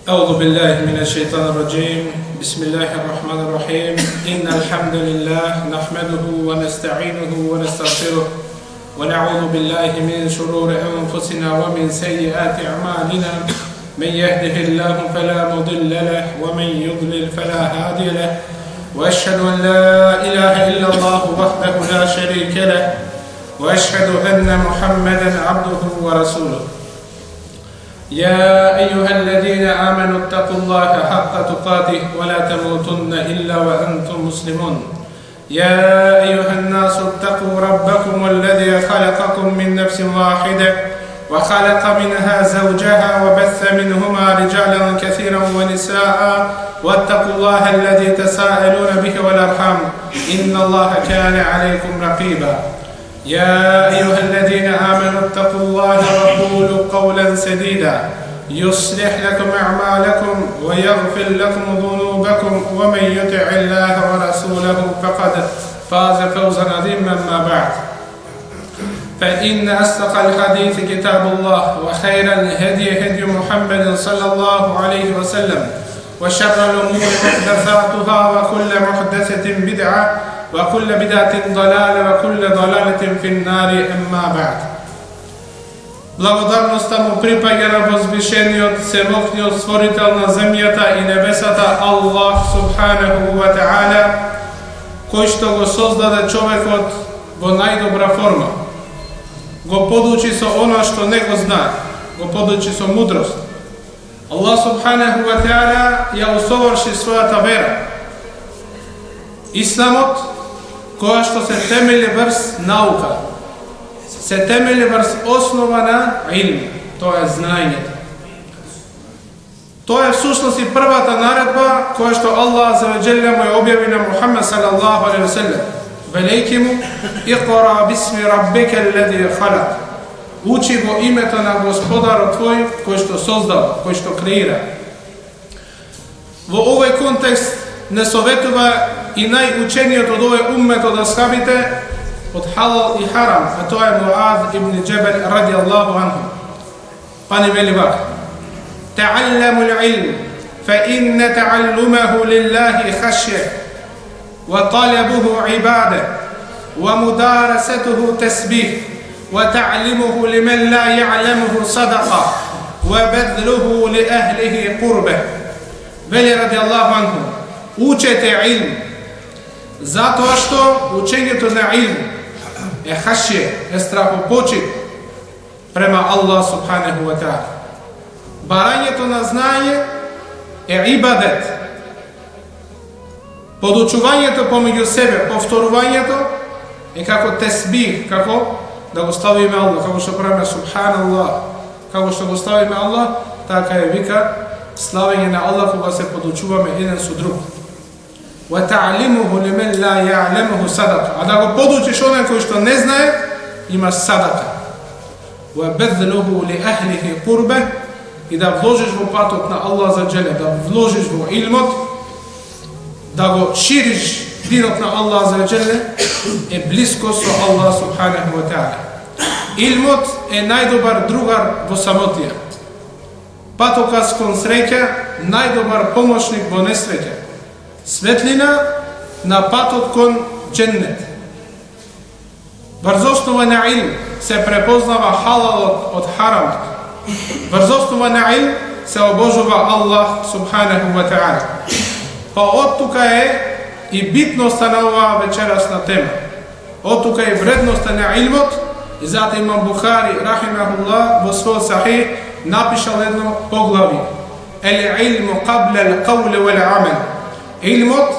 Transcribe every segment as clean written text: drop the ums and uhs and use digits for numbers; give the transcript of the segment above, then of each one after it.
أعوذ بالله من الشيطان الرجيم بسم الله الرحمن الرحيم إن الحمد لله نحمده ونستعينه ونستغفره ونعوذ بالله من شرور أنفسنا ومن سيئات أعمالنا من يهده الله فلا مضل له ومن يضلل فلا هادي له وأشهد أن لا إله إلا الله وحده لا شريك له وأشهد أن محمدا عبده ورسوله يا أيها الذين آمنوا اتقوا الله حق تقاته ولا تموتن إلا وأنتم مسلمون يا أيها الناس اتقوا ربكم الذي خلقكم من نفس واحدة وخلق منها زوجها وبث منهما رجالا كثيرا ونساء واتقوا الله الذي تساءلون به والأرحام إن الله كان عليكم رقيبا يا أيها الذين آمنوا اتقوا الله وقولوا قولا سديدا يصلح لكم أعمالكم ويغفر لكم ذنوبكم ومن يطع الله ورسوله فقد فاز فوزا عظيما ما بعد فإن أصدق الحديث كتاب الله وخير الهدي هدي محمد صلى الله عليه وسلم وشر الأمور محدثاتها وكل محدثة بدعة وكل بدعة ضلالة وكل ضلالة في النار أما بعد. Благодарноста му припаѓа на возвишениот, всемогниот створител на земјата и небесата Аллах субханаху ва та'ала, кој што го создаде човекот во најдобра форма. Го подучи со она што не го знае, го подучи со мудрост. Аллах субханаху ва та'ала ја усоврши својата вера. Исламот, која што се темели врз наука, се темели врз основа на илм, тоа е знаењето. Тоа е всушност и првата наредба која што Аллах азza ва џелля му ја објави на Мухамед салаллаху алейхи ва селем. Велејки му: "Иқра бисми раббика аллази халак." Учи во името на Господарот твој кој што создава, кој што креира. Во овој контекст не советува и најучениот од овој уммет од асхабите од халал и харам, а тоа е Муад ибн Џебел радијаллаху анху. Па ни вели вака: "Та'алламу al-ilm, fa inna ta'allumahu lillahi khashya, wa talabuhu ibadah, wa mudarasatuhu tasbih, wa ta'limuhu liman la ya'lamuhu sadaqa, wa badluhu li ahlihi qurbah." Вели радијаллаху анху: учете илм, затоа што учењето на илм е хашје, е страхопочит према Аллах субханаху ва та'ала. Барањето на знање е ибадет. Подучувањето помеѓу себе, повторувањето е како тесбих, како да го ставиме Аллах, како што правиме субханаллах, како што го ставиме Аллах, така е вика славење на Аллах кога се подучуваме еден со друг. وَتَعْلِمُهُ لِمَنْ لَا يَعْلَمُهُ صَدَقَ. А да го подучиш оној кој што не знае, имаш садака. وَبَذْلُهُ لِأَهْلِهِ قُرْبَ. И да вложиш во патот на Аллах за џеле, да вложиш во илмот, да го шириш динот на Аллах за џеле, е близко со Аллах субханаху ва та'ала. Илмот е најдобар другар во самотија. Патокас кон среќа, најдобар помошник во несреќа. Светлина на патот кон џеннет. Врз основа на илм се препознава халалот од харамот. Врз основа на илм се обожува Аллах субханаху ва та'ала. Па од тука е и битноста на оваа вечерасна тема. Од тука е вредноста на илмот, и зато имам Бухари рахимахуллах во свој сахих напишал едно поглави: "Ел илму qabla al-qawl wal-amal." Илмот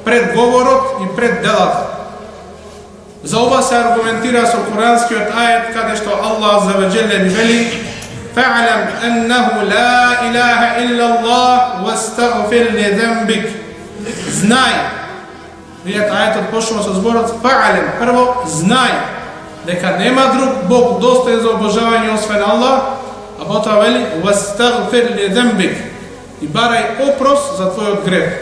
пред говорот и пред делата. За ова се аргументира со куранскиот ајет каде што Аллах азza ва џелля ни вели: "Фa'lam annahu la ilaha illa Allah wastaghfir li dhanbik." Знај Видете, ајетот почнува со зборот фа'алем. Прво, знај дека нема друг Бог достоен за обожавање освен Аллах, а потоа вели вастагфир ли зембик, и барај опрос за твојот грев.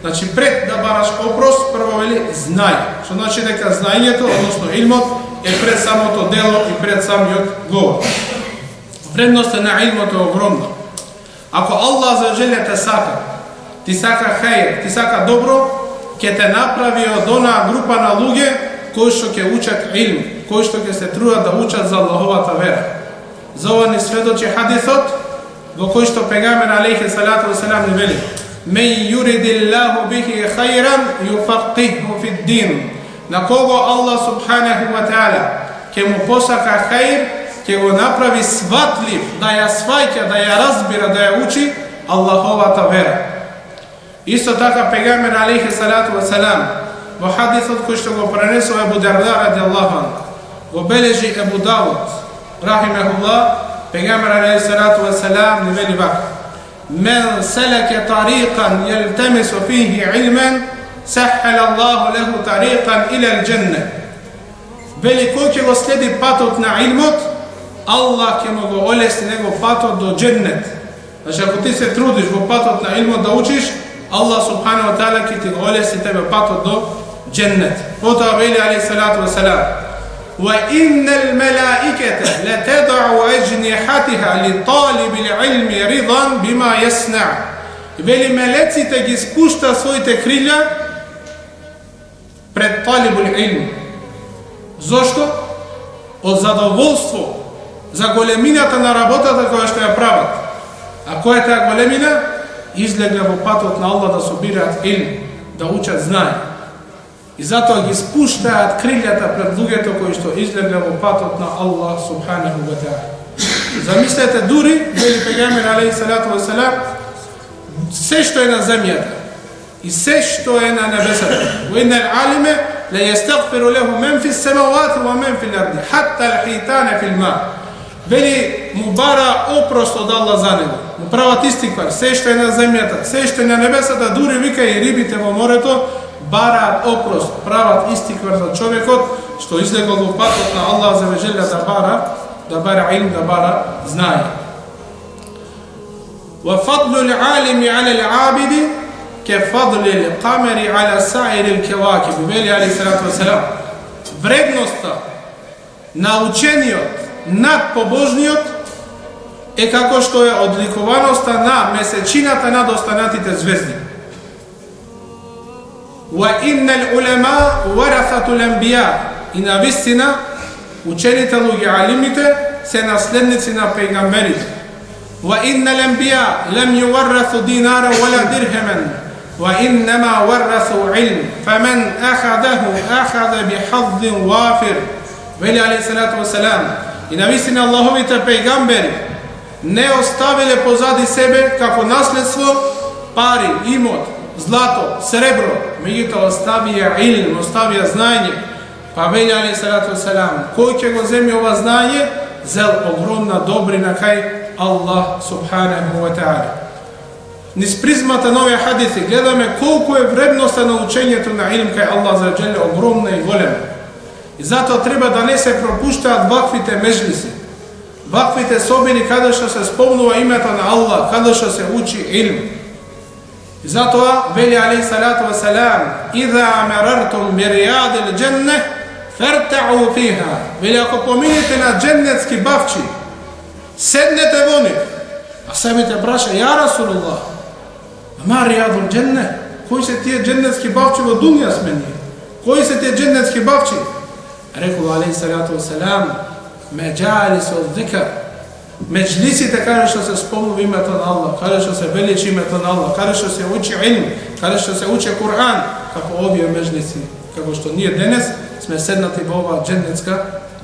Значи пред да бараш опрос, прво вели знај. Што значи дека знаењето, односно илмот, е пред самото дело и пред самиот говор. Вредноста на илмот е огромна. Ако Аллах за желе те сака, ти сака хајр, ти сака добро, ќе те направи од онаа група на луѓе кои што ќе учат илм, кои што ќе се трудат да учат за Аллаховата вера. За ова ни сведочи хадисот во кој што пегамбер алейхи салату васелам ни вели: "Мен юридиллаху бихи хајран юфақиху фид дин." На кого Аллах субханаху ва таала ќе му посака хајр, ќе го направи сватлив, да ја сваќа, да ја разбира, да ја учи Аллаховата вера. Исто така пегамбер алейхи салату васелам во хадисот кој што го пренесува Абу Дарда радијаллаху анху, го бележи Абу Дауд рахимахуллах, пегамбер алейхи салату васелам ни вели вака: "Мен салака тариқан јалтамису фиhi илман, сахhala Аллаху леху тариқан ила ал-џанна." Вели кој ќе го следи патот на илмот, Аллах ќе му го олесни него патот до џеннет. Значи ако ти се трудиш во патот на илмот да учиш, Аллах субхану ва таала ќе ти го олесни тебе патот до џеннет. Потоа вели алейхи салату васелам: "Ва иннал малаиката ла тад'у ajnihataha li talib al-ilmi ridan bima yasna'." Вели мелеците ги спушта своите крилја пред талибул илм. Зошто? Од задоволство за големината на работата која што ја прават. А која е таа големина? Излегна во патот на Аллах да собираат илм, да учат знаење. И затоа ги спуштаат крилјата пред луѓето кои што излегна во патот на Аллах субханаху ва таала. Замислете, дури вели пегамбер алейхи салату васелам, се што е на земјата и се што е на небесата. Wa inna al-alima la yastaghfiru lahu man fi as-samawati wa man fi al-ardi hatta al-hitana fi al-ma. Вели му бара опрост од Аллах за него. Му прават истиквар, се што е на земјата, се што е на небесата, дури вика и рибите во морето бараат опрост, прават истиквар за човекот што излегол во патот на Аллах за вежелја да бара илм, да бара знаење. وفضل العالم على العابد كفضل القمر على سائر الكواكب. Вели алейхи салату васелам, вредноста на учениот над побожниот е како што е одликуваноста на месечината над останатите звезди. وَإِنَّ الْعُلَمَاء وَرَثَةُ الْأَنْبِيَاءِ. И навистина учените луѓе, алимите се наследници на пејгамберите. وَإِنَّ الْأَنْبِيَاءَ لَمْ يُوَرَّثُوا دِينَارًا وَلَا دِرْهَمًا وَإِنَّمَا وَرَّثُوا عِلْمًا فَمَنْ أَخَذَهُ أَخَذَ بِحَظٍّ وَافِرٍ. Вели алейхи салату васелам, и навистина Аллаховите пејгамбери не оставиле позади себе како наследство пари, имот, злато, сребро, меѓутоа оставија илм, оставија знаење. Па вели алейхи салату васелам, кој ќе го земи ова знаење, зел огромна добрина кај Аллах субханаху ва таала. Низ призмата на овие хадиси гледаме колку е вредноста на учењето на илм кај Аллах за џеле, огромна и голема. И затоа треба да не се пропуштаат ваквите меџлиси, ваквите собини каде што се спомнува името на Аллах, каде што се учи илм. И затоа вели алейхи салату васелам: "Иза марартум би ријадил џенне фертау фиха." Вели ако поминете на џеннетски бавчи, седнете во нив. А самите браша: "Ја Расулуллах, ама ријадул џенне, кои се тие џеннетски бавчи во дуња сме ние? Кои се тие џеннетски бавчи?" Рекол алейхи салату васелам: "Меџалису зикр." Меџлисите каде што се спомнува името на Аллах, каде што се величи името на Аллах, каде што се учи илм, каде што се учи Кур'ан, како овие меџлиси, како што ние денес сме седнати во оваа џеннетска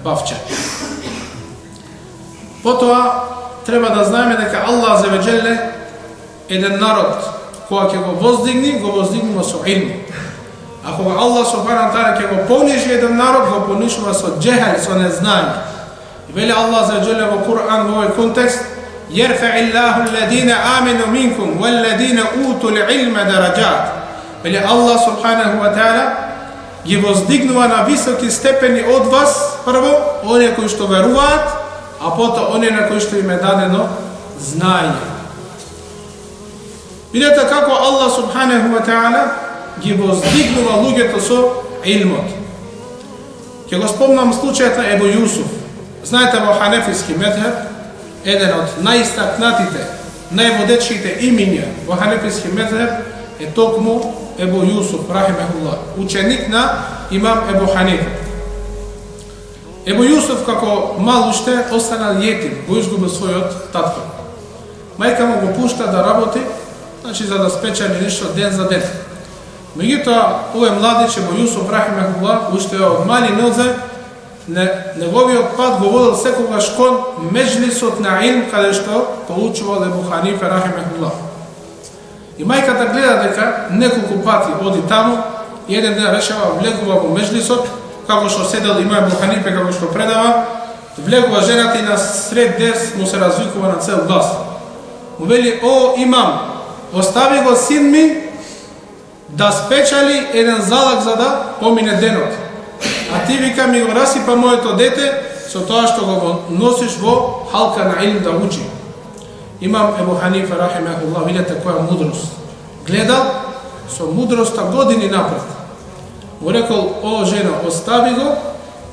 бавча. Потоа треба да знаеме дека Аллах за веџеле еден народ која ќе го воздигнува со илм. Ако Аллах субхану таала ќе го понижи еден народ, го понижува со џехел, со незнање. И вели Аллах за џеле во Кур'ан во овој контекст: "Јерфе'иллаху алладина амину минкум валладина утул илма дараџат." вели Аллах субханаху ва таала ги воздигнува на високи степени од вас, прво, оние кои што веруваат, а потоа оние на кои што им е дадено знаење. Видете како Аллах субханаху ва таала ги воздигнува луѓето со илмот. Ќе го спомнам случајот на Ебу Јусуф. Знаете, во ханефиски медхеб, еден од најистакнатите, најводечките имиња во ханефиски медхеб е токму Ебу Јусуф, рахимехуллах, ученик на имам Ебу Ханифе. Ебу Јусуф како мал уште останал јетим, го изгубил својот татко. Мајка му го пушта да работи, значи за да спечели нешто ден за ден. Меѓутоа, овој младич Ебу Јусуф, рахимехуллах, уште од мали нозе, неговиот пат го водел секогаш кон меџлисот на илм, каде што поучувал Ебу Ханифе, рахимехуллах. И мајката гледа дека неколку пати оди таму и еден ден решава влегува во меџлисот, како што седел има Ебу Ханифе, како што предава, влегува жената и на сред дес му се развикува на цел глас. Му вели: "О имам, остави го син ми да спечали еден залак за да помине денот. А ти, вика, ми го расипа моето дете со тоа што го носиш во халка на илм да учи." Имам Ебу Ханифе, рахимехуллах, видете која мудрост. Гледал со мудроста години напред. Му рекол: "О жена, остави го,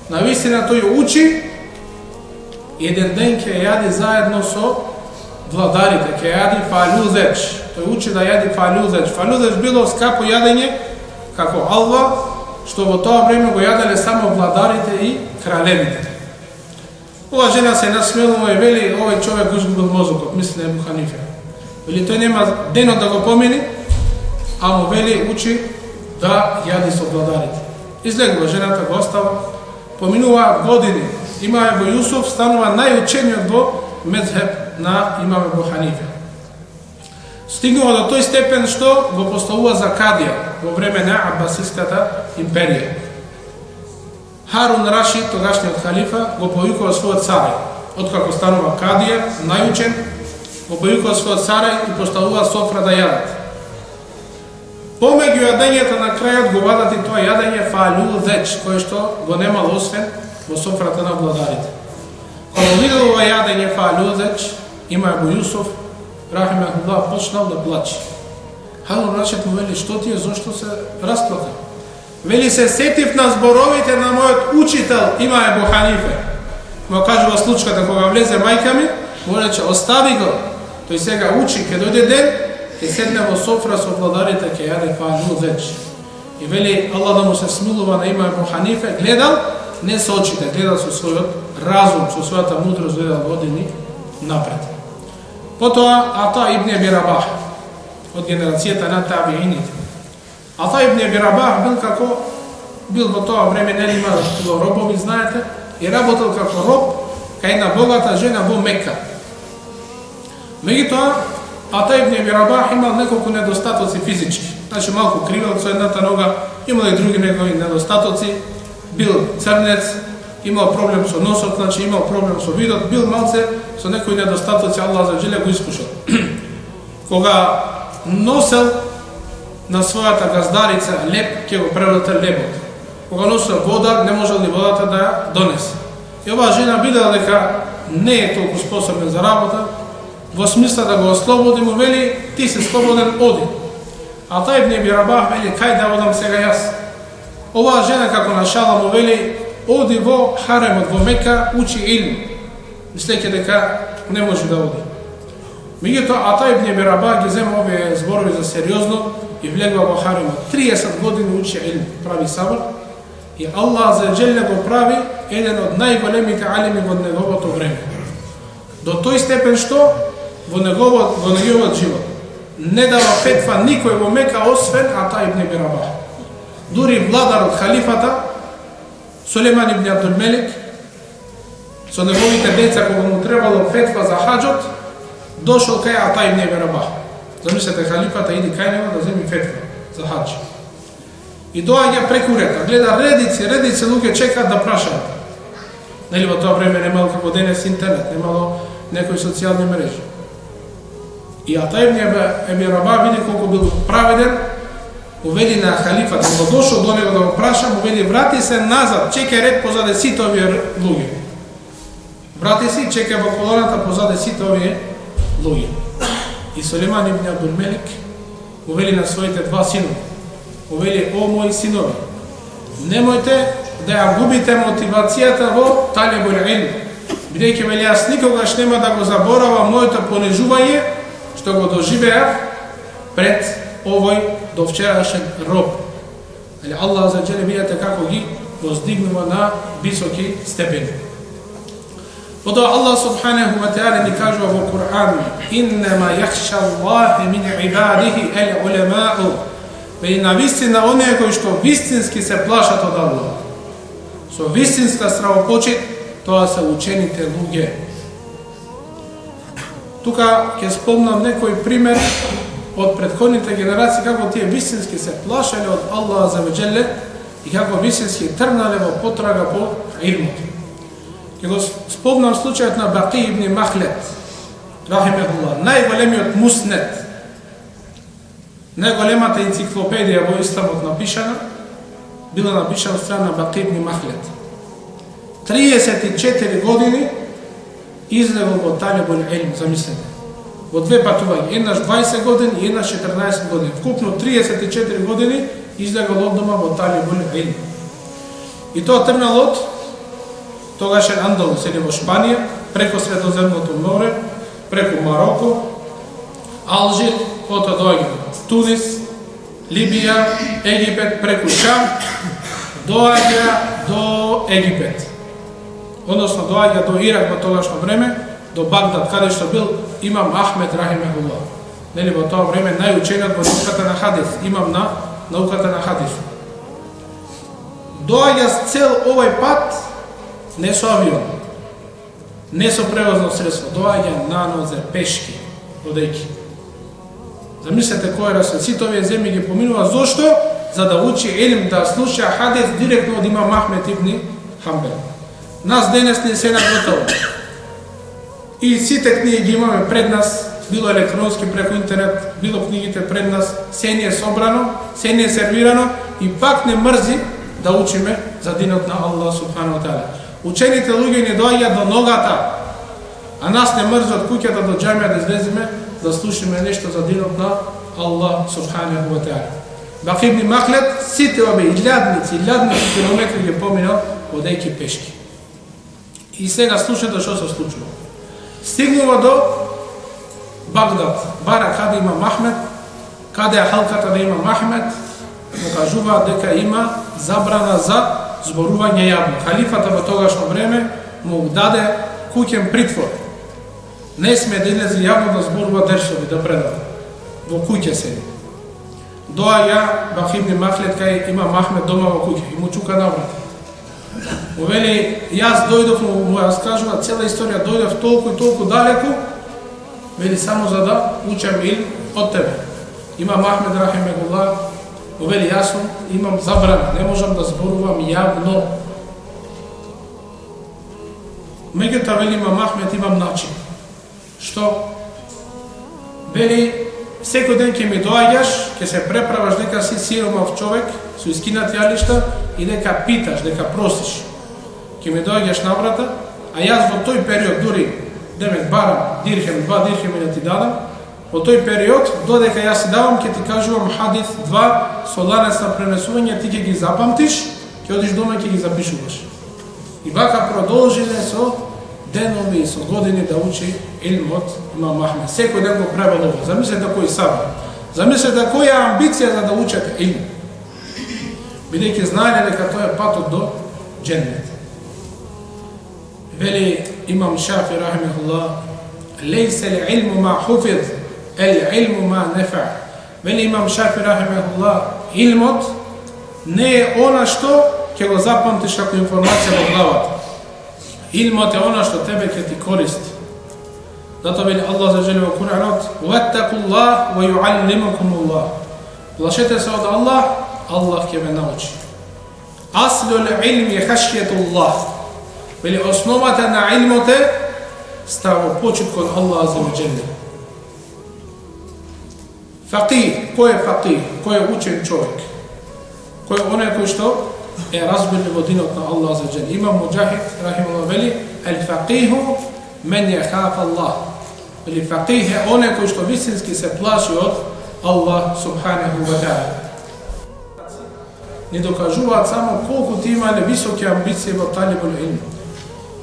навистина тој учи, еден ден ќе јади заедно со владарите, ќе јади фалузеч." Тој учи да јади фалузеч. Фалузеч било скапо јадење, како алва, што во тоа време го јаделе само владарите и кралевите. Ова жена се насмелува и вели: "Овој човек го изгубил мозокот", мисли Ебу Ханифе. Вели: "Тој нема денот да го помини, а му вели учи да јади со владарите." Излегува жената, го остава, поминуваат години. Има Ебу Јусуф, станува најучениот во медхеб на имам Ебу Ханифе. Стигнува до тој степен што го поставува за кадија во време на Абасиската империја. Харун Рашид, тогашниот халифа, го повикува својот царај. Откако станува кадија, најучен, го повикува својот царај и поставува софра да јадат. Помеѓу јадењето на крајот го вадат и тоа јадење фалузеч, кое што го немало освен во софрата на владарите. Кога видел ова јадење фалузеч, има Ебу Јусуф, рахимехуллах, почнал да плаче. Харун Рашид му вели: "Што ти е, зошто се расплака?" Вели: "Се сетив на зборовите на мојот учител, има Ебу Ханифе." Му кажува случката, кога влезе мајка ми, му рече: "Остави го, тој сега учи, ке дојде ден, ке седне во софра со владарите, ке јаде фалузеч." И вели Аллах да му се смилува на има Ебу Ханифе, гледал не со очите, гледал со својот разум, со својата мудрост, гледал години напред. Потоа Ата ибн Аби Рабах, од генерацијата на табиините. Ата ибн Аби Рабах бил во тоа време, нели имал робови, знаете, и работел како роб кај една богата жена во Мекка. Меѓутоа, Ата ибн Аби Рабах имал неколку недостатоци физички. Значи малку кривел со едната нога, имал и други негови недостатоци, бил црнец, имал проблем со носот, значи имал проблем со видот, бил малце со некои недостатоци, Аллах за джиле го искушал. Кога носел на својата газдарица леп, ќе го превртел лебот. Кога носел вода, не можел ни водата да ја донесе. И оваа жена видела дека не е толку способен за работа, во смисла да го ослободи, му вели: "Ти си слободен, оди." А тај Ибн Аби Рабах вели: "Кај да одам сега јас?" Оваа жена како на шала му вели: "Оди во харемот во Мека, учи илм." Мислејќи дека не може да оди. Меѓутоа, Ата ибн Аби Рабах ги зема овие зборови за сериозно и влегува во харемот. 30 години учи илм, прави сабр, и Аллах за джеле го прави еден од најголемите алими во неговото време. До тој степен што во неговиот живот не дава фетва никој во Мека освен Ата ибн Аби Рабах. Дури владарот, халифата Сулейман ибн Абдул Мелик, со неговите деца, кога му требало фетва за хаџот, дошол кај Ата ибн Аби Рабах. Замислете, халифата иди кај него да земи фетва за хаџ. И доаѓа преку река, гледа редици луѓе чекаат да прашаат. Нели во тоа време немало како денес интернет, немало некои социјални мрежи. И Ата ибн Аби Рабах види колку бил праведен вели на халифата, кога дошол до него да го праша, му вели врати се назад, чекај ред позаде сите овие луѓе. Врати се и чекај во колоната позаде сите овие луѓе. И Сулейман ибн Абдул-Мелик му вели на своите два синови, му вели: о мои синови, немојте да ја губите мотивацијата во талебул илм, бидејќи вели јас никогаш нема да го заборавам моето понижување што го доживеав пред овој довчерашен роб. Али Аллах за джеле видите како ги воздигнува на високи степени. Потоа Аллах субханаху ва таала ни кажува во Кур'ан: иннама јахша Аллах мин ибадихи ал улемау. Вели навистина оние кои што вистински се плашат од Аллах. Со вистинска стравопочит, тоа се учените луѓе. Тука ќе спомнам некој пример од претходните генерации како тие вистински се плашале од Аллах за веџеле и како вистински трнале во потрага по илмот. Ќе го спомнам случајот на Баки ибн Махлед, рахимехуллах, најголемиот муснед, најголемата енциклопедија во исламот напишана, била напишана од страна на Баки ибн Махлед. 34 години излегол во талебул илм, замислете. Во две патувања, еднаш 20 години и еднаш 14 години. Вкупно 34 години излегол од дома во талебул илм. И тоа тргнал од тогашен Андалус, или во Шпанија, преко Средоземното море, преку Мароко, Алжир, потоа доаѓа Тунис, Либија, Египет, преку Шам, доаѓа до Египет. Односно доаѓа до Ирак во тогашно време, до Багдад, каде што бил имам Ахмед рахимехуллах. Нели во тоа време најучениот во науката на хадис, имам на науката на хадис. Доаѓа с цел овој пат не со авион, не со превозно средство, доаѓа на нозе, пешки, одејки. Замислете кој расе, сите овие земји ги поминува, зошто? За да учи илм, да слуша хадис директно од имам Ахмед ибн Хамбел. Нас денес не се наготово. И сите книги ги имаме пред нас, било електронски преку интернет, било книгите пред нас, се ни е собрано, се ни е сервирано и пак не мрзи да учиме за динот на Аллах субхану ва таала. Учените луѓе ни доаѓаат до ногата, а нас не мрзи од куќата до џамија да излеземе да слушаме нешто за динот на Аллах субхану ва таала. Баки ибн Махлед сите овие илјадници километри ги поминал одејќи пешки. И сега слушате што се случува. Стигнува до Багдад, бара каде има Махмед, каде е халката да има Махмед, му кажува дека има забрана за зборување јавно. Халифата во тогашно време му даде куќен притвор. Не сме да излезе јавно да зборува дерсови, да предава. Во куќа седи. Доаѓа Баки ибн Махлед кај има Махмед дома во куќа и му чука на врата. Му вели, јас дојдов, му раскажува цела историја, дојдов толку и толку далеку, вели само за да учам илм од тебе. Има Махмед рахимехуллах, му вели, јас имам забрана, не можам да зборувам јавно. Меѓутоа вели има Махмед, имам начин. Што? Вели, секој ден ќе ми доаѓаш, ќе се преправаш дека си сиромав човек, со искинати јалишта и дека питаш, дека просиш. Ќе ми доаѓаш на врата, а јас во тој период, дури демек барам дирхем, 2 дирхеми да ти дадам, во тој период, додека јас си давам, ќе ти кажувам хадис 2 со ланец на пренесување, ти ќе ги запамтиш, ќе одиш дома и ќе ги запишуваш. И вака продолжиле со денови и со години да учи илм од имам Махмед. Секој ден го правил ова. Замислете кој сабар. Замислете која амбиција за да учат илм. Бидејќи знаеле дека тоа е патот до џеннет. Вели имам Шафи рахимехуллах, лейса л-илму ма хуфиз, л-илму ма нефа. Вели имам Шафи рахимехуллах, илмот не е она што ќе го запамтиш како информација во главата. Илмот е она што тебе ќе ти користи. Затоа вели Аллах за джеле во Куранот: "Ваттакуллах ва юаллимукумуллах." Плашете се од Аллах, Аллах ќе ве научи. Аслул илми хашјатуллах. Вели основата на илмот е страво почит кон Аллах за джеле. Faqih, ko je faqih? Ko je učen čovjek? Ko je onaj koji što je razbirljivo dinot na Allah azza wa jalla. Imam Mujahid, rahimahullah, veli, al-faqihu men yakhaf Allah. Veli, faqih je onaj koji što vistinski se plaši od Allah subhanahu wa ta'ala. Ne dokažuvat samo koliko ti imali visoke ambicije vo talibul ilm.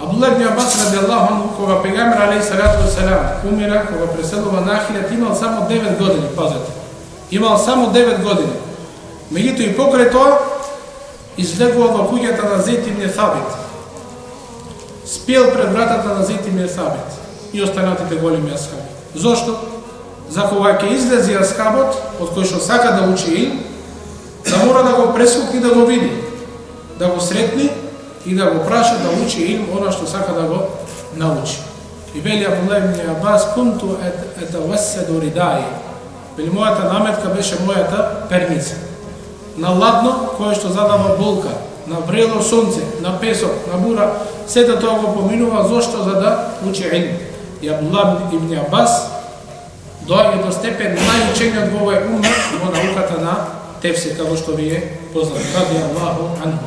Abdullah ibn Abbas radijallahu anhu, koga pejgamber alejhi salatu vesselam umira, koga preselova na ahiret, imao samo 9 godina, pazite. Imao samo 9 godina. Međutim, i pokraj to, izlegao do kućeta na Zaid ibn Thabit. Spijel pred vratata na Zaid ibn Thabit. I ostanatite golimi ashabi. Zašto? За кога ќе излези аскабот, од кој што сака да учи илм, да мора да го пресукне да го види, да го сретни и да го праша да учи илм, она што сака да го научи. И вели Абдулlah ibn Abbas, кунту етавассаду ридаи. Вели, мојата наметка беше мојата перница. На ладно, кое што задава болка, на врело сонце, на песок, на бура, сето тоа го поминува, зошто? За да учи илм. И Абдулlah ibn Abbas доаѓа до степен најучениот во овој умет во науката на тефсир, како што ви е познато. Ради Аллаху анху.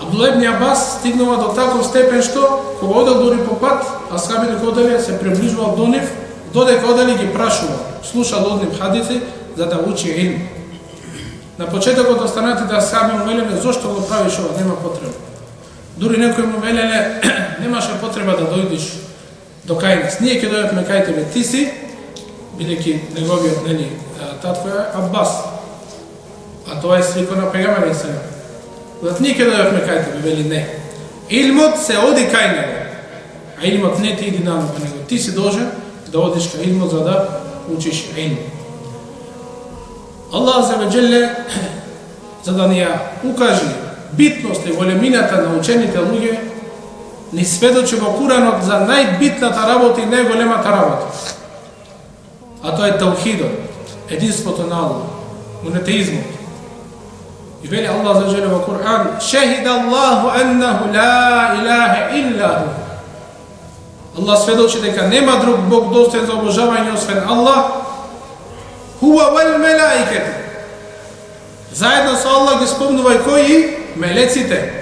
Абдулlah ibn Abbas стигнува до таков степен што кога одел дури по пат, асхабите кои оделе се приближувал до нив, додека одели ги прашува, слушал од нив хадици за да учи илм. На почетокот останатите асхаби му велеле, зошто го правиш ова, нема потреба. Дури некои му велеле, немаше потреба да дојдеш до кај нас. Ние ќе дојдеме кај тебе, ти си, бидејќи неговиот татко е Аббас, а тоа е слика на пегамберот се. Ние ќе дојдеме кај тебе, вели не. Илмот се оди кај него, а илмот не ти иди нану кај него. Ти си должен да одиш кај илмот за да учиш илм. Аллах азza wa jalla, за да ни ја укаже битност и големината на учените луѓе, ни сведочи во Куранот за најбитната работа и најголемата работа. А тоа е таухидот, единството на Аллах, монотеизмот. И вели Аллах азza wa jalla во Куран, шахида Аллаху аннаху ла илаха илля ху. Аллах сведочи дека нема друг Бог достоен за обожавање освен Аллах. Хуа вал мелаикету. Заедно со Аллах ги спомнува и кои? Мелеците.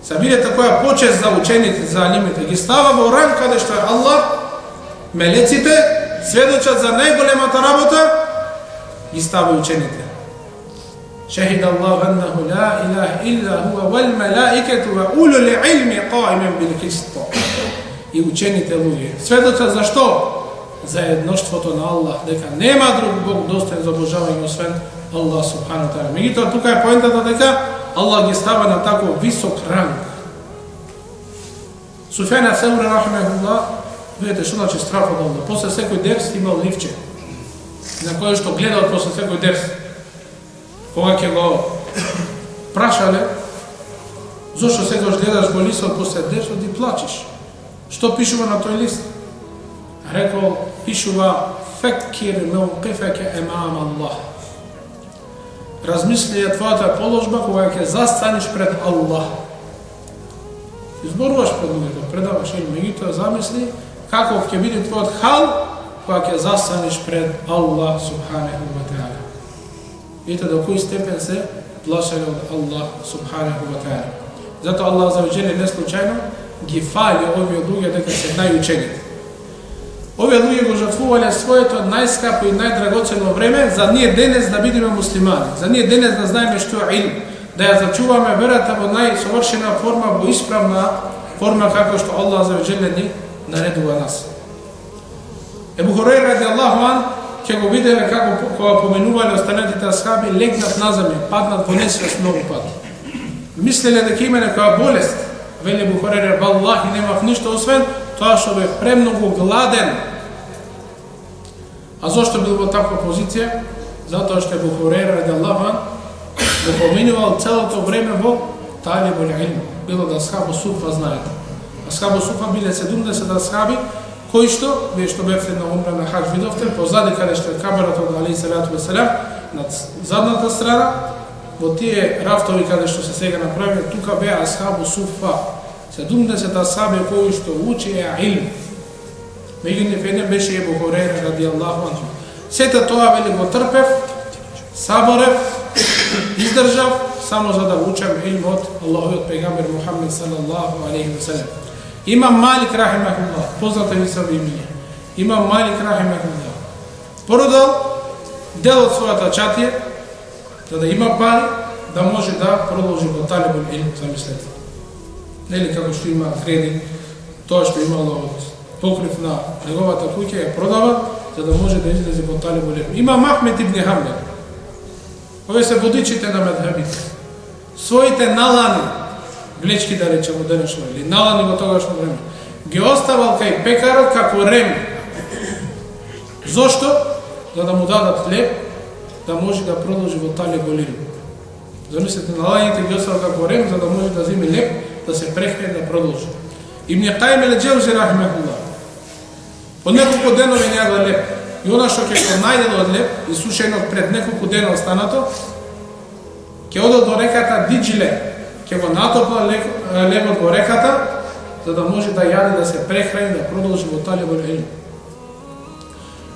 Сабирете која почест за учените, за алимите, ги става во ранг каде што е Аллах, мелеците сведочат за најголемата работа, ги става учените. Шахида Аллаху аннаху ла илаха илля хуа вал мелаикету ва улул илми qa'iman бил қист. И учените луѓе сведочат за што? За едноштвото на Аллах, дека нема друг Бог достоен за обожавање освен Аллах субхану таала. Меѓутоа тука е поентата дека Аллах ги става на таков висок ранг. Суфјан ас-Саури рахимахуллах, видите што значи страф од Аллах. После секој дерс имал ливче, на кој што гледал после секој дерс. Кога ќе го прашале, зошто секогаш гледаш во листот после дерсот и плачеш? Што пишува на тој лист? Рекол, пишува феккир меуқифаке емам Аллах. Размисли ја твојата положба кога ќе застанеш пред Аллах. Изборуваш пред луѓето, предаваш илм, меѓутоа замисли каков ќе биде твојот хал кога ќе застанеш пред Аллах субханаху ва таала. Видите до кој степен се плашеле од Аллах субханаху ва таала. Затоа Аллах азza wa jalla не случајно ги фали овие луѓе дека се најучените. Овие луѓе го жртвувале своето најскапо и најдрагоцено време за ние денес да бидеме муслимани, за ние денес да знаеме што е илм, да ја зачуваме верата во најсовршена форма, во исправна форма како што Аллах азza wa jalla ни наредува нас. Ебу Хурайра радијаллаху ан ќе го виделе како кога поменувале останатите асхаби, легнат на земја, паднат во несвест многу пати. Мислеле дека има некоја болест. Вели Ебу Хурайра, валлахи немав ништо освен тоа што бев премногу гладен. А зошто бил во таква позиција? Затоа што Ебу Хурайра радијаллаху ан го поминувал целото време во талибул илм. Било да асхабу суфа, знаете. Асхабу суфа биле 70 асхаби, кои што, вие што бевте на умра на хадж видовте, позади каде што е кабарот од алейхи салату веселам, на задната страна, во тие рафтови каде што се сега направи, тука беа асхабу суфа. 70 асхаби кои што учеа илм. Меѓу нив еден беше Ебу Хурейра радијаллаху анху. Сето тоа вели го трпев, саборев, издржав само за да учам илм од Аллаховиот пегамбер Мухаммед салаллаху алейхи ва салем. Имам Малик рахимахуллах, позната ви се имиња. Имам Малик рахимахуллах. Продал дел од својата чатија за да има пари, да може да продолжи во талибул илм, замислете. Нели како што има кредит, тоа што имало од покрив на неговата куќа ја продава за да може да излезе во талибул илм. Има Ахмед ибн Хамбел. Овие се водичите на медхабите. Своите налани, влечки да речемо денешно, или налани во тогашно време, ги оставал кај пекарот како рем. Зошто? За да му дадат хлеб, да може да продолжи во талибул илм. Замислете, наланите ги оставал како рем, за да може да зиме леп, да се прехрани, да продолжи. Ибн Кајим ел-Џаузи рахимахуллах. Од неколку денови не јадел леп. И она што ќе го најде од леп, исушено пред неколку дена останато, ќе одел до реката Диџле, ќе го натопла лебот во реката, за да може да јаде, да се прехрани, да продолжи во талибул илм.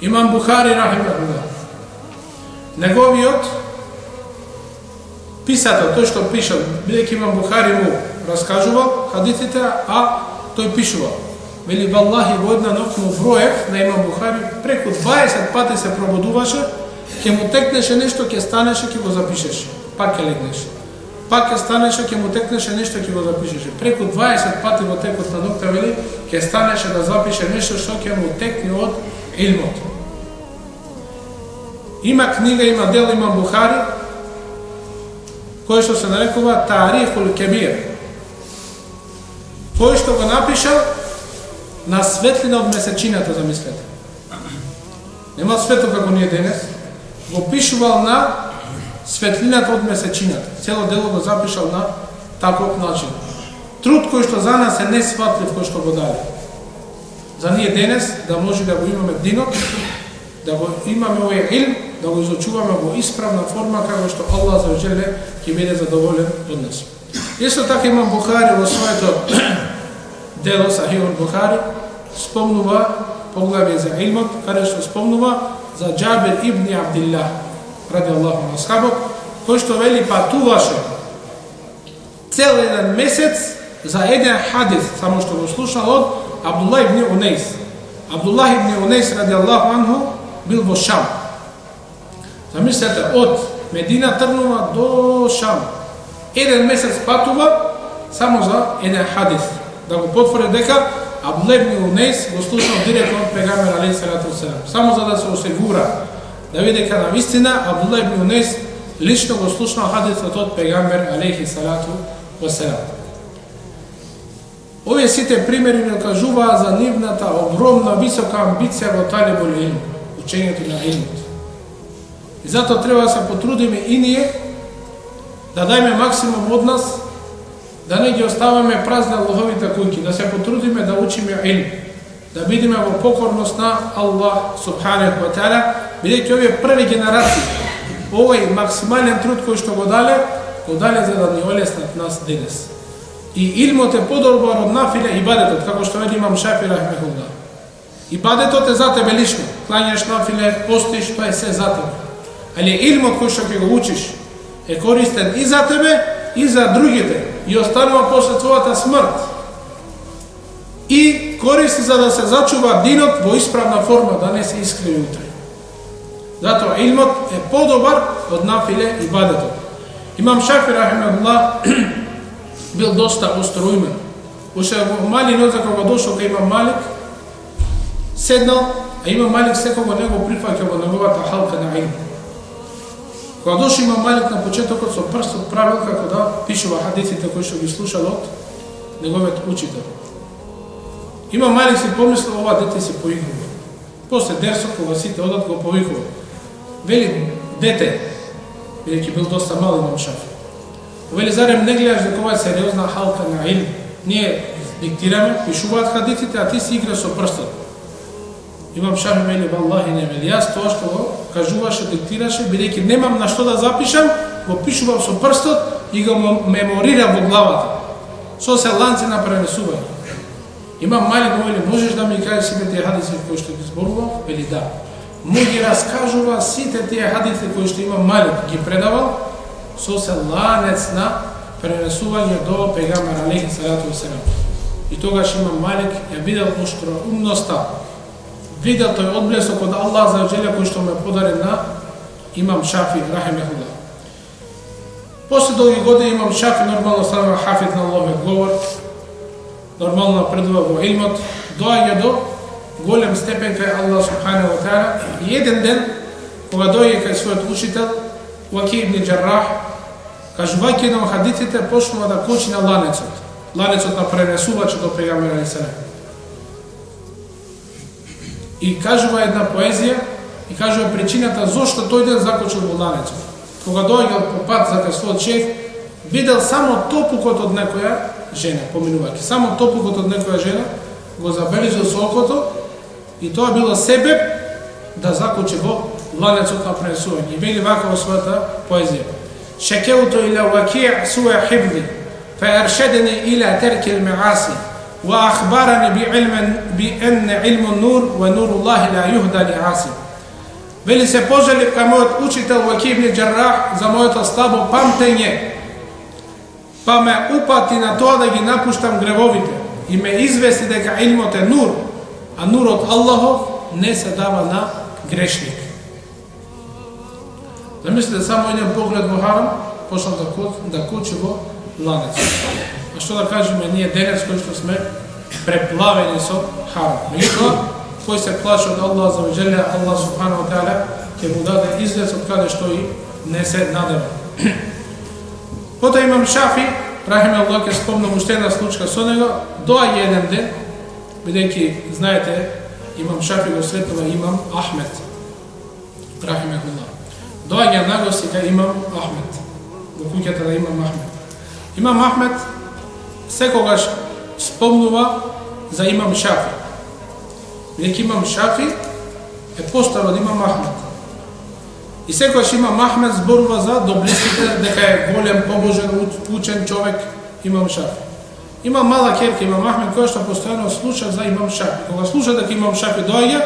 Имам Бухари рахимахуллах. Неговиот писател, тој што пишал, бидејќи Имам Бухари му раскажувал хадисите, а тој пишувал. Вели, валлахи, во една ноќ му броев на Имам Бухари, преку 20 пати се пробудуваше, ќе му текнеше нешто, ќе станеше, ќе го запишеше. Пак ќе легнеше. Пак ќе станеше, ќе му текнеше нешто, ќе го запишеше. Преку 20 пати во текот на ноќта, вели, ќе станеше да запише нешто што ќе му текне од илмот. Има книга, има дел Имам Бухари, кој што се нарекува Тарихул Кебир. Кој што го напишал на светлина од месечината, замислете. Нема светло како ние денес, го пишувал на светлината од месечината. Цело дело го запишал на таков начин. Труд кој што за нас е несватлив, кој што го даде. За ние денес да може да го имаме динот, да го имаме овој илм, да го изучуваме во исправна форма, како што Аллах за желе ќе биде задоволен од нас. Исто така Имам Бухари во своето дело Сахихул Бухари спомнува поглавје за илмот, каде што спомнува за Џабир ибн Абдилlah радијаллаху анху асхабот, кој што вели патуваше цел еден месец за еден хадис, само што го слушал од Абдуллах ибн Унейс. Абдуллах ибн Унейс радијаллаху анху бил во Шам. Замислете, од Медина тргнува до Шам. Еден месец патува само за еден хадис. Да го потвори дека Абдуллах ибн Унейс го слушал директно од пегамбер алейхи салату васелам. Само за да се осигура, да види дека на вистина Абдуллах ибн Унейс лично го слушнал хадисот од пегамбер алейхи салату васелам. Овие сите примери ни кажуваат за нивната огромна висока амбиција во талибул илм, учењето на илмот. И затоа треба да се потрудиме и ние да дајме максимум од нас, да не ги оставаме празни Аллаховите куќи, да се потрудиме да учиме илм, да бидеме во покорност на Аллах субханаху ва таала, бидејќи овие први генерации, овој максимален труд кој што го дале за да ни олеснат нас денес. И илмот е подобар од нафиле ибадетот, како што вели Имам Шафи рахмехуллах. Ибадетот е за тебе лично, клањаш нафиле, постиш, тоа е се за тебе. Али илмот кој што ќе го учиш е користен и за тебе, и за другите, и останува после твојата смрт. И користи за да се зачува динот во исправна форма, да не се искриви утре. Затоа илмот е подобар од нафиле ибадетот. Имам Шафи рахмехуллах бил доста остроумен. Уште во мали ноќ кога дошол кај Имам Малик, седнал, а Имам Малик секого него прифаќа во неговата халка на илм. Кога дошол Имам Малик на почетокот со прстот правил како да пишува хадисите кои што ги слушал од неговиот учител. Имам Малик си помислил, ова дете си поигрува. После дерсот, кога сите одат, го повикува. Вели, дете, бидејќи бил доста мал Имам Шафи. Вели, зарем не гледаш дека ова е сериозна халка на илм? Ние диктираме, пишуваат хадисите, а ти си игра со прстот. Имам Шафи вели, валлахи не вели, јас тоа што го кажуваше, диктираше, бидејќи немам на што да запишам, го пишувам со прстот и го меморирам во главата. Со се ланци на пренесување. Имам Малик вели, можеш да ми кажеш сите тие хадиси кои што ги зборував? Вели да. Му ги раскажува сите тие хадиси кои што Имам Малик ги предавал со се ланец на пренесување до пегамбер алейхи салату веселам. И тогаш Имам Малик ја видел умноста, видел тој одблесок од Аллах за джеле кој што ме подари на Имам Шафи рахимехуллах. После долги години Имам Шафи нормално станува хафиз на Аллахов говор, нормално напредува во илмот, доаѓа до голем степен кај Аллах субханаху ва таала. И еден ден кога доаѓа кај својот учител Ваки ибн Џаррах, кажувајќи на хадисите, почнува да кочи на ланецот на пренесувачот до пегамбер алейхи салам. И кажува една поезија и кажува причината зошто тој ден закочил во ланецот. Кога доаѓал по пат за кај својот шеф, видел само топукот од некоја жена, поминувајќи. Само топукот од некоја жена го забележил со окото и тоа било себеб да закочи во ланецот на пренесување. И вели вака во својата поезија: Шекеуту иля Ваки' суа хифзи, فأرشدني إلى ترك المعاصي وأخبرني بأن علم النور ونور الله لا يهدى لعاصي. Вели се пожалив кај мојот учител Ваки ибн Џаррах за моето слабо памтење, па ме упати на тоа да ги напуштам гревовите и ме извести дека илмот е нур, а нурот Аллахов не се дава на грешник. Замислите само еден поглед во харам, почнал да кочи во ланец. А што да кажеме ние денес кои што сме преплавени со харам. Меѓутоа, кој се плаши од Аллах за веџеле, Аллах субханаху ва таала ќе му даде излез од каде што и не се надева. Потоа Имам Шафи, рахимехуллах, ќе спомнам уште една случка со него. Доаѓа еден ден, бидејќи знаете, Имам Шафи го сретнува Имам Ахмед, рахимехуллах. Доаѓа нагости кај Имам Ахмед, во куќата на Имам Ахмед. Имам Ахмед секогаш спомнува за Имам Шафи. Бидејќи Имам Шафи е постар од Имам Ахмед. И секогаш Имам Ахмед зборува за доблесите, дека е голем, побожен, учен човек Имам Шафи. Има мала керка Имам Ахмед која што постојано слуша за Имам Шафи. Кога слуша дека Имам Шафи доаѓа,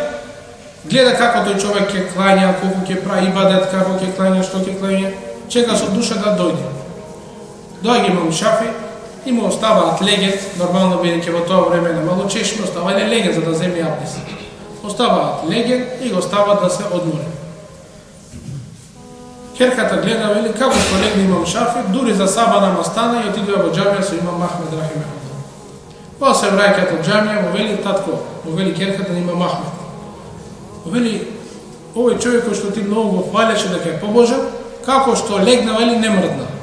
гледа како тој човек ќе клања, колку ќе прави ибадет, како ќе клања, што ќе клања, чека со душа да дојде. Доаѓа Имам Шафи и му оставаат легет, нормално бидејќи во тоа време на мало чешме, оставаат легет за да земе абдес. Оставаат легет и го ставаат да се одмори. Керката гледа, вели, како што легне Имам Шафи, дури за саба намаз стана и отидува во џамија со Имам Ахмед рахимехуллах. Кога се враќаат од џамија, му вели татко, му вели керката на Имам Ахмед. Му вели, овој човек кој што ти многу го фалеше дека е побожен, како што легна, вели, не мрдна.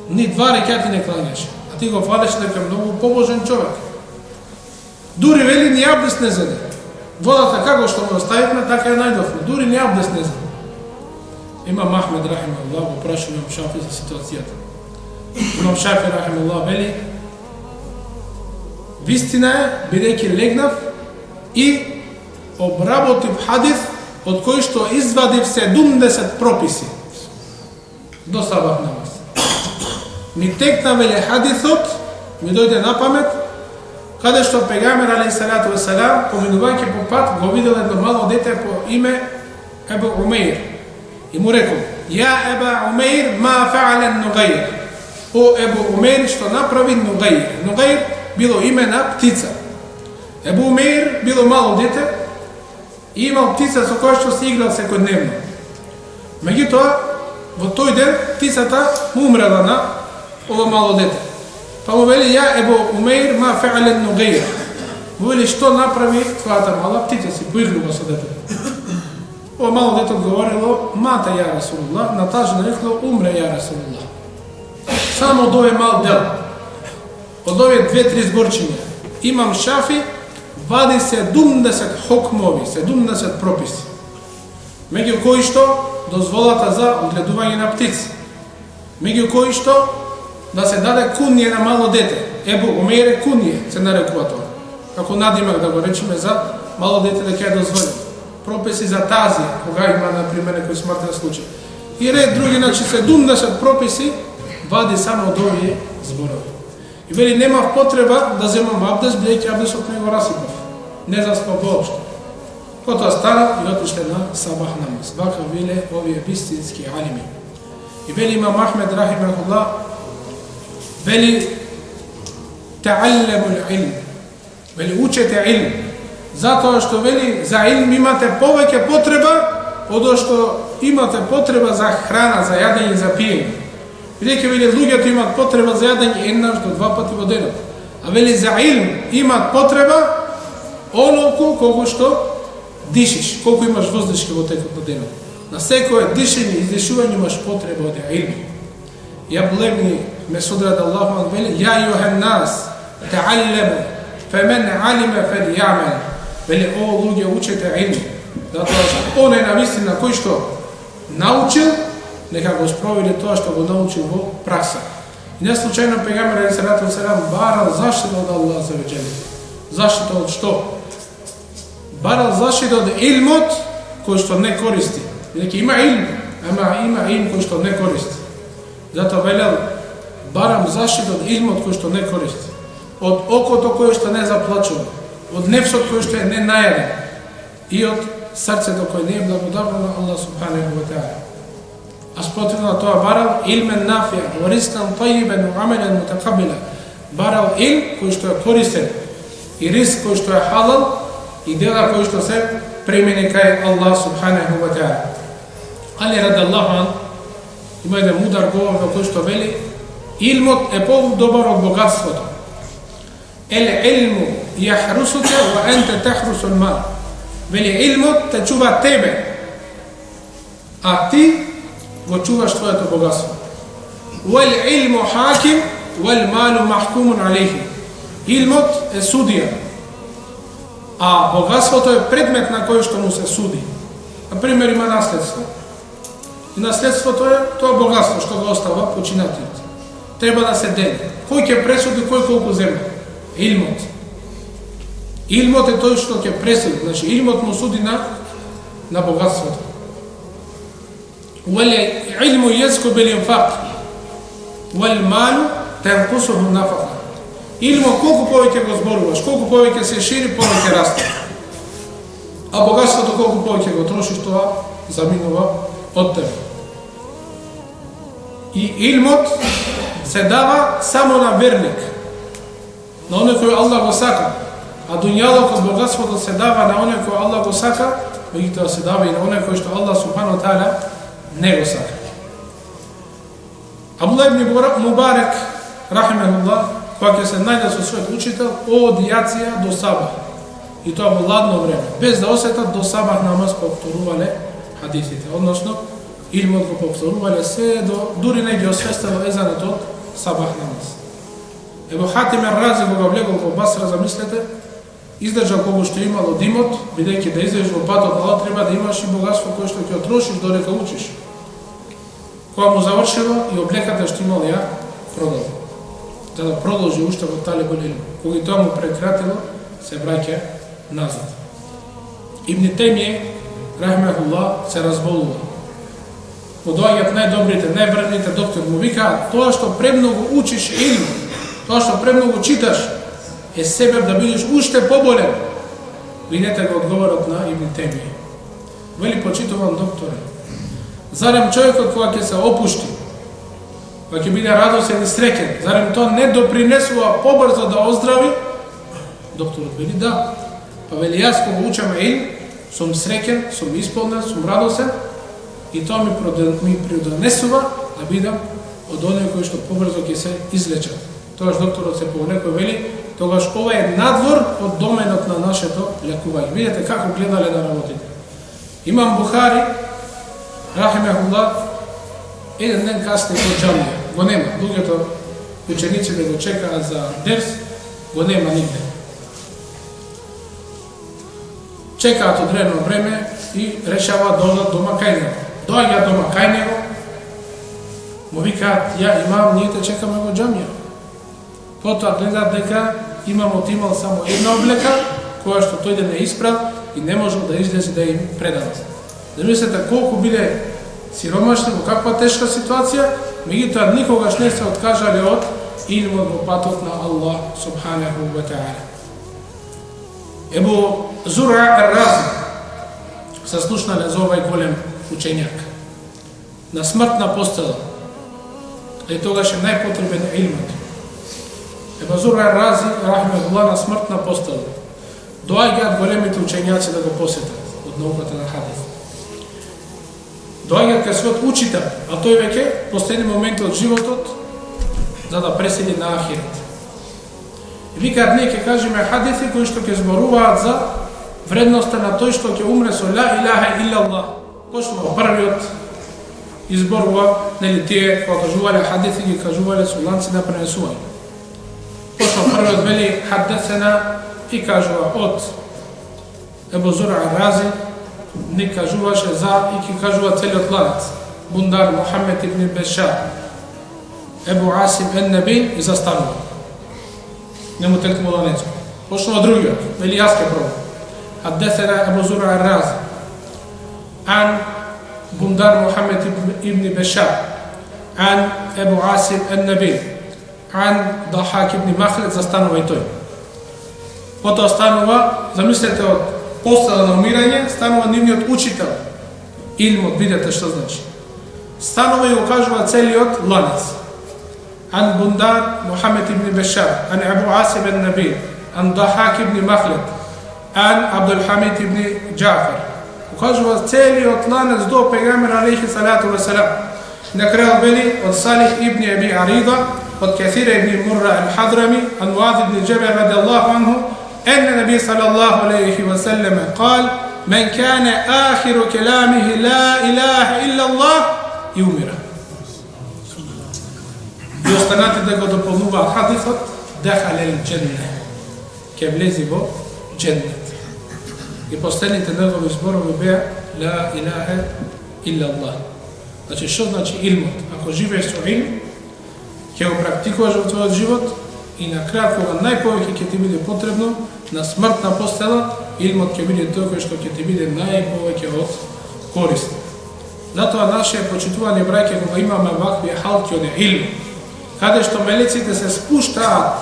Ни два рекати не клањаше, а ти го фалеше дека е многу побожен човек. Дури, вели, ни абдес не зеде. Водата како што му оставивме, така ја најдовме. Дури ни абдес не зеде. Имам Ахмед рахимехуллах го праша Имам Шафи за ситуацијата. Имам Шафи рахимехуллах вели, вистина е, бидејќи легнав и обработив хадис од кој што извадив 70 прописи до сабах намаз. Ми текна, вели, хадисот, ми дојде на памет, каде што пегамбер алейхи салату веселам, поминувајќи по пат, го видел едно мало дете по име Ебу Умейр. И му рекол: "Ја Еба Умейр, ма фаален Нугаир." О Ебу Умейр, што направи Нугаир. Нугаир било име на птица. Ебу Умейр било мало дете и имал птица со која што се играл секојдневно. Меѓутоа, во тој ден птицата умрела на ова мало дете. Па му вели: "Ја Ебу Умейр, ма фаален Нугаир." Му вели: "Што направи твојата мала птица?" Си поигрува со детето. Ова мало дете одговорило: "Мата ја Расулуллах", на таа жена рекло: "Умре ја Расулуллах." Само од овој мал дел, од овие 2-3 зборчиња, Имам Шафи вади 70 хокмови, 70 прописи. Меѓу кои што дозволата за одгледување на птици, меѓу кои што да се даде кунје на мало дете. Ебу Умейр кунје се нарекува тоа. Како надимак да го речеме за мало дете дека е дозволено. Прописи за тазија, кога има, например, некој смртен случај. И ред други, значи 70 прописи вади само од овие зборови. И вели немав потреба да земам абдест, бидејќи абдестот не го расипав. Не заспав воопшто. Потоа стана и отишле на сабах намаз. Вака веле овие вистински алими. И вели имам Ахмед рахимахуллах, вели таалламул илм. Вели учете илм. Затоа што вели за илм имате повеќе потреба од што имате потреба за храна, за јадење и за пиење. Бидејќи вели луѓето имаат потреба за јадење еднаш до 2 пати во денот. А вели за илм имаат потреба онолку колку што дишиш, колку имаш воздишки во текот на денот. На секое дишење и издишување имаш потреба од илм. Ја Абдулlah Месуд радијаллаху анху вели: "Ја јухан нас, таалламу, фамен алима фалјамал." Вели о луѓе учете илм. Затоа што оној навистина кој што научил, нека го спроведе тоа што го научил во пракса. И не случајно пегамбер алейхиссалату вассалам барал заштита од Аллах за веџели. Заштита од што? Барал заштита од илмот кој што не користи. Бидејќи има илм, ама има илм кој што не користи. Затоа велел барам заштита од илмот кој што не користи. Од окото кој што не заплачува, од нефсот кој што е не најаден и од срцето кој не е благодарно на Аллах субханаху ва таала. А спротивно на тоа барал илмен нафиа, ва рискан тајибен, ва амелен мутакабила. Барал илм кој што е користен и риск кој што е халал и дела кој што се премени кај Аллах субханаху ва таала. Али радијаллаху анху има еден мудар говор во кој што вели илмот е подобар од богатството. Ел илму јахрусуке ва енте тахрусул мал. Вели илмот те чува тебе, а ти го чуваш твоето богатство. Вел илму хаким, вел малу махкумун алейхи. Илмот е судија, а богатството е предмет на кој што му се суди. Например, има наследство. И наследството е тоа богатство што го остава починатиот. Треба да се дели. Кој ќе пресуди кој колку земја? Илмот. Илмот е тој што ќе пресуди. Значи, илмот му суди на богатството. Вел илму јеску бил инфак. Вел малу тенкусуху нафака. Илмот колку повеќе го зборуваш, колку повеќе се шири, повеќе расте. А богатството колку повеќе го трошиш, тоа заминува од тебе. И илмот се дава само на верник, на оној кој Аллах го сака. А дуњалокот, богатството се дава на оној кој Аллах го сака, меѓутоа се дава и на оној кој што Аллах субхану таала не го сака. Абдулlah ибн Мубарек рахимахуллах, кога ќе се најде со својот учител, од јација до сабах. И тоа во ладно време, без да осетат, до сабах намаз повторувале хадисите, односно илмот го повторувале се до дури не ги освестело езанот од сабах намаз. Ебу Хатим ар-Рази кога влегол во Басра, замислете, издржал кога што имал од имот, бидејќи да излезеш во патот на Аллах треба да имаш и богатство кое што ќе трошиш додека учиш. Кога му завршило и облеката што имал ја продал, за да продолжи уште во талибул илм. Кога и тоа му прекратило, се враќа назад. Ибн Тајмија рахмехуллах се разболува. Му доаѓаат најдобрите, најврвните доктори, му викаат тоа што премногу учиш илм, тоа што премногу читаш, е себеб да бидеш уште поболен. Видете го одговорот на Ибн Тајмија. Вели почитуван докторе, зарем човекот кога ќе се опушти, кога ќе биде радосен и среќен, зарем тоа не допринесува побрзо да оздрави? Докторот вели да. Па вели јас кога учам илм, сум среќен, сум исполнен, сум радосен и тоа ми придонесува да бидам од оние кои што побрзо ќе се излечат. Тогаш докторот се повлекува вели, тогаш ова е надвор од доменот на нашето лекување. Видете како гледале на работите. Имам Бухари рахимехуллах, еден ден касни во џамија, го нема. Луѓето ученици да го чекаат за дерс, го нема нигде. Чекаат одредено време и решаваат да одат дома кај него. Доаѓаат дома кај него, му викаат, ја имам, ние те чекаме во џамија. Потоа гледаат дека имамот имал само една облека, која што тој да не исправ и не можел да излезе да им предадат. Замислете колку биле сиромашни, во каква тешка ситуација, меѓутоа никогаш не се откажале од илмот во патот на Аллах субханаху ва та'ала. Ебу Зура ар-Рази се слушнале за овај голем учењак. На смртна постела, и тогаш е најпотребен илмот. Ебу Зура ар-Рази, рахмехуллах, на смртна постела. Доаѓаат големите учењаци да го посетат од науката на хадис. Доаѓаат кај својот учител, а тој веќе последни моменти од животот за да преседи на ахирет. И викаат, ние ќе кажеме хадиси кои што ќе зборуваат за вредноста на тој што ќе умре со ла илаха иллаллах. Почнува првиот изборува, нели тие кога кажувале хадиси ги кажувале со ланци на пренесување. Почнува првиот вели хадесена и кажува од Ебу Зура ар-Рази, не кажуваше за и ќе кажува целиот ланец. Бундар Мухамед ибн Бешар, Ебу Асим ен-Набил и застанува. Нему текнува ланецо. Почнува другиот, вели јас ке пробам. Хадесена Ебу Зура ар-Рази ан Бундар Мухамед ибн Бешар ан Ебу Асим ен-Набил ан Дахак ибн Махлед, застанува и тој. Потоа станува, замислете, од постела на умирање, станува нивниот учител. Илмот, видете што значи. Станува и го кажува целиот ланец. Ан Бундар Мухамед ибн Бешар, ан Ебу Асим ен-Набил, ан Дахак ибн Махлед, ан Абдул Хамид ибн Џафар. Кажува целиот ланец до пегамбер алейхи салату ва салам. На крај вели од Салих ибн Аби Арида, од Касир ибн Мурра al-Hadrami, ан Муаз ибн Џабал радијаллаху анху, أن النبي صلى الله عليه وسلم قال من كان آخر كلامه لا إله إلا الله يؤمر. И останати да го дополнуваат хадисот, дахал el-дженне, ке влези во дженнет. И последните негови зборови беа ла илаха илла Аллах. Значи, што значи илмот? Ако живееш со илм, ќе го практикуваш во твојот живот и на крај кога најповеќе ќе ти биде потребно, на смртна постела, илмот ќе биде тој кој што ќе ти биде најповеќе од корист. Затоа нашите почитувани браќа, кога имаме вакви халки од илм, каде што мелеците се спуштаат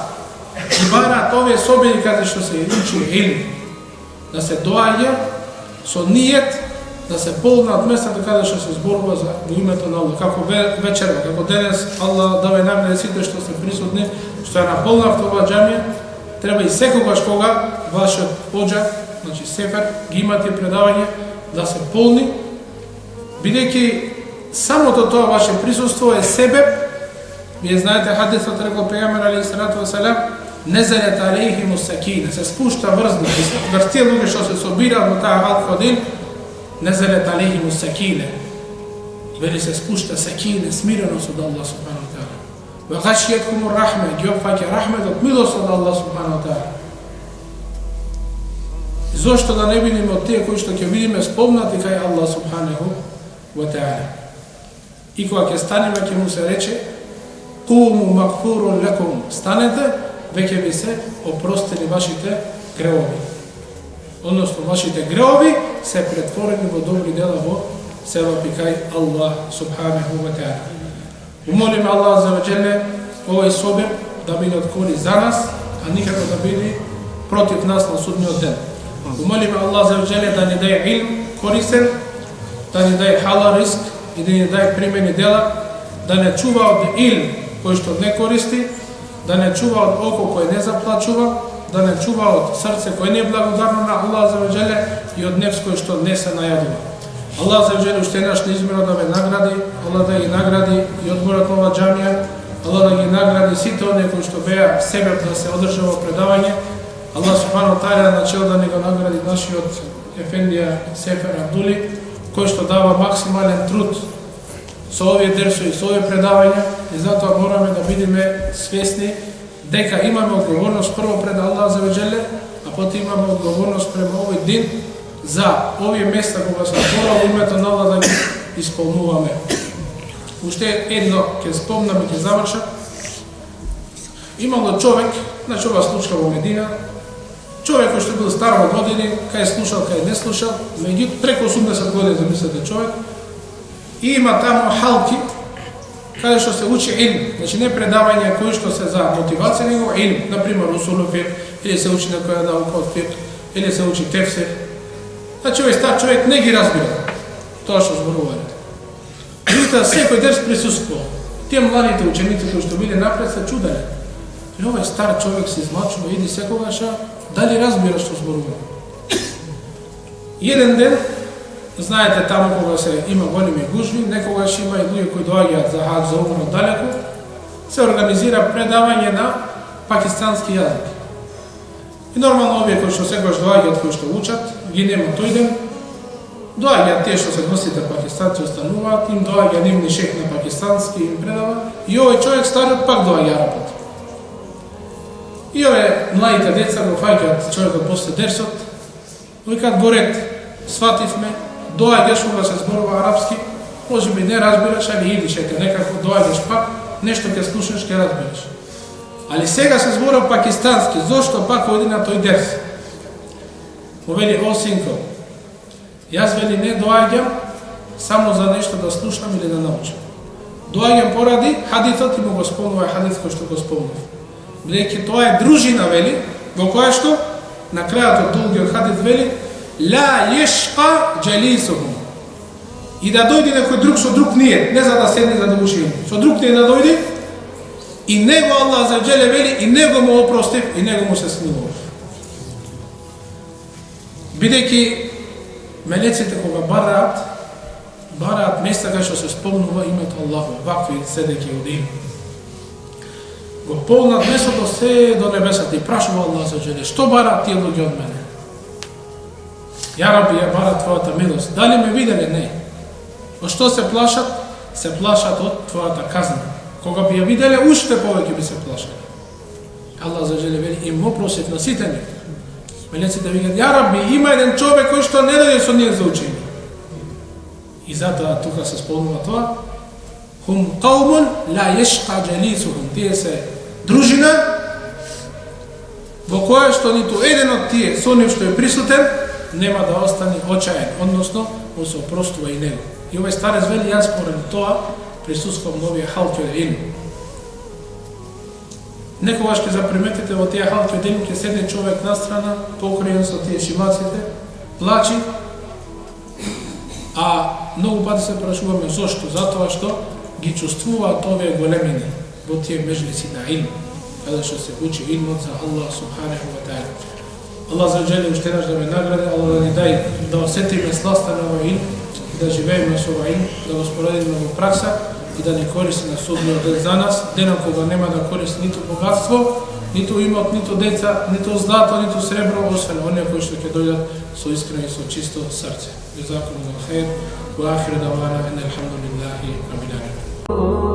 и бараат овие собини каде што се учи илм, да се доаѓа со ниет да се полнат местата каде што се зборува за во името на Аллах. Како вечерва, како денес, Аллах давај награди сите што се присутни, што ја наполнав тоа џамија. Треба и секогаш кога вашиот оџак, значи сефер, ги имате предавање, да се полни, бидејќи самото тоа ваше присуство е себеб. Вие знаете хадисот рекол пегамбер алейхи салату ва салам, незелет алейхимус сакина, се спушта врзна, врз тие луѓе што се собираат во таа халка од илм, незелет алейхимус сакина, вели се спушта сакина, смиреност од Аллах субхану ва таала. Ва гашијаткумур рахме, ги опфаќа рахметот, милост од Аллах субхану ва таала. Зошто да не бидеме од тие кои што ќе видиме спомнати кај Аллах субханаху ва таала. И кога ќе станеме, ќе му се рече Куму макфурун лекум, станете, веќе ви се опростени вашите греови. Односно, вашите греови се претворени во добри дела во севапи кај Аллах субханаху ва таала. Умолиме Аллах за ваџеле овој собир да биде од корист за нас, а никако да биде против нас на судниот ден. Умолиме Аллах за ваџеле да ни даде илм корисен, да ни даде халал риск и да ни даде примени дела, да не чува од илм кој што не користи, да не чува од око кој не заплачува, да не чува од срце кој не е благодарно на Аллах за ваџеле и од нефс кој што не се најадува. Аллах за ваџеле уште еднаш неизмерно да ве награди, Аллах да ги награди и одборот на ова џамија, Аллах да ги награди сите оние кои што беа себеб да се одржува предавање. Аллах субхану таала на чел да ни го награди нашиот ефендија Сефер Абдули, кој што дава максимален труд со овие дерсови, со овие предавања, и затоа мораме да бидеме свесни дека имаме одговорност прво пред Аллах за ваџеле, а потоа имаме одговорност према овој дин за овие места кога се зборува во името на Аллах да ги исполнуваме. Уште едно ќе спомнам и ќе завршам. Имало човек, значи ова случка во Медина, човек кој што бил стар во години, кај слушал, кај не слушал, меѓутоа преку 80 години, замислете човек, и има таму халки, каде што се учи илм, значи не предавања кои што се за мотивација, него илм, например усул фик, или се учи некоја наука од фик, или се учи тефсир. Значи овој стар човек не ги разбира тоа што зборуваат. Меѓутоа секој дерс присуствува. Тие младите ученици кои што биле напред се чуделе. И овој стар човек се измачува, иди секогаш, дали разбира што зборува. Еден ден, знаете таму кога се има големи гужви, некогаш има и луѓе кои доаѓаат за хаџ, за умра далеку, се организира предавање на пакистански јазик. И нормално овие кои што секогаш доаѓаат, кои што учат, ги нема тој ден, доаѓаат тие што се гостите пакистанци остануваат, им доаѓа нивни шех на пакистански, им предава, и овој човек стариот пак доаѓа работа. И овие младите деца го фаќаат човекот после дерсот, викаат Борет, свативме, доаѓаш кога се зборува арапски, може би не разбираш, али идиш, ете некако доаѓаш пак, нешто ќе слушаш, ќе разбираш. Али сега се зборува пакистански, зошто пак оди на тој дерс? Му вели, о синко, јас вели не доаѓам само за нешто да слушам или да научам. Доаѓам поради хадисот и му го спомнува хадис кој што го спомнува. Бидејќи тоа е дружина, вели, во која што на крајот од долгиот хадис вели ла јешка џалисухум. И да дојде некој друг со друг ниет, не за да седне за да учи, со друг ниет да дојде и него Аллах за џеле вели и него му опростив и него му се смилува. Бидејќи мелеците кога бараат места кај што се спомнува името Аллах, вакви седејќи од им. Го полнат местото се до небесата и прашува Аллах за џеле, што бараат тие луѓе од мене? Ја Раби, ја бараат твојата милост. Дали ме виделе? Не. Од што се плашат? Се плашат од твојата казна. Кога би ја виделе, уште повеќе би се плашали. Аллах за џеле вели, им опростив на сите нив. Мелеците викаат, ја Раби, има еден човек кој што не дојде со ние за учење. И затоа тука се спомнува тоа. Хум каумун ла јешка џалисухум. Тие се дружина во која што ниту еден од тие со нив што е присутен нема да остане очаен, односно му се опростува и него. И овој старец вели, јас поради тоа присуствувам на овие халки од илм. Некогаш ќе заприметите во тие халки од илм ќе седне човек настрана, покриен со тие шимаците, плачи, а многу пати се прашуваме зошто? Затоа што ги чувствуваат овие големини во тие меџлиси на илм, каде што се учи илмот за Аллах субханаху ва таала. Аллах за џеле уште еднаш да ме награди, Аллах да ни дај да осетиме сласта на овој илм и да живееме со овој илм, да го споредиме во пракса и да ни користи на судниот ден за нас, денот кога нема да користи ниту богатство, ниту имот, ниту деца, ниту злато, ниту сребро, освен оние кои што ќе дојдат со искрено и со чисто срце. Джазакумуллаху хаир, ва ахиру давана ан алхамдулиллахи раббил алемин.